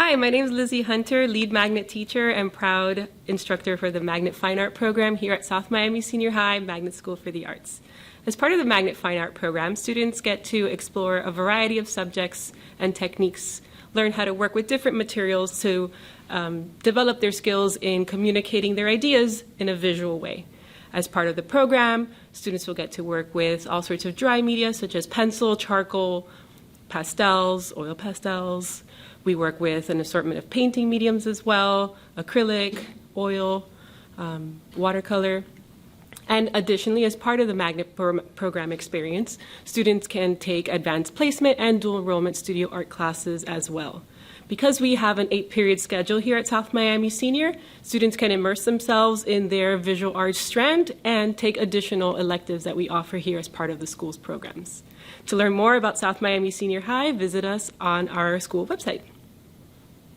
Hi, my name is Lizzie Hunter, lead magnet teacher and proud instructor for the Magnet Fine Art program here at South Miami Senior High Magnet School for the Arts. As part of the Magnet Fine Art program, students get to explore a variety of subjects and techniques, learn how to work with different materials to develop their skills in communicating their ideas in a visual way. As part of the program, students will get to work with all sorts of dry media such as pencil, charcoal, pastels, oil pastels. We work with an assortment of painting mediums as well, acrylic, oil, watercolor. And additionally, as part of the Magnet program experience, students can take advanced placement and dual enrollment studio art classes as well. Because we have an 8-period schedule here at South Miami Senior, students can immerse themselves in their visual arts strand and take additional electives that we offer here as part of the school's programs. To learn more about South Miami Senior High, visit us on our school website.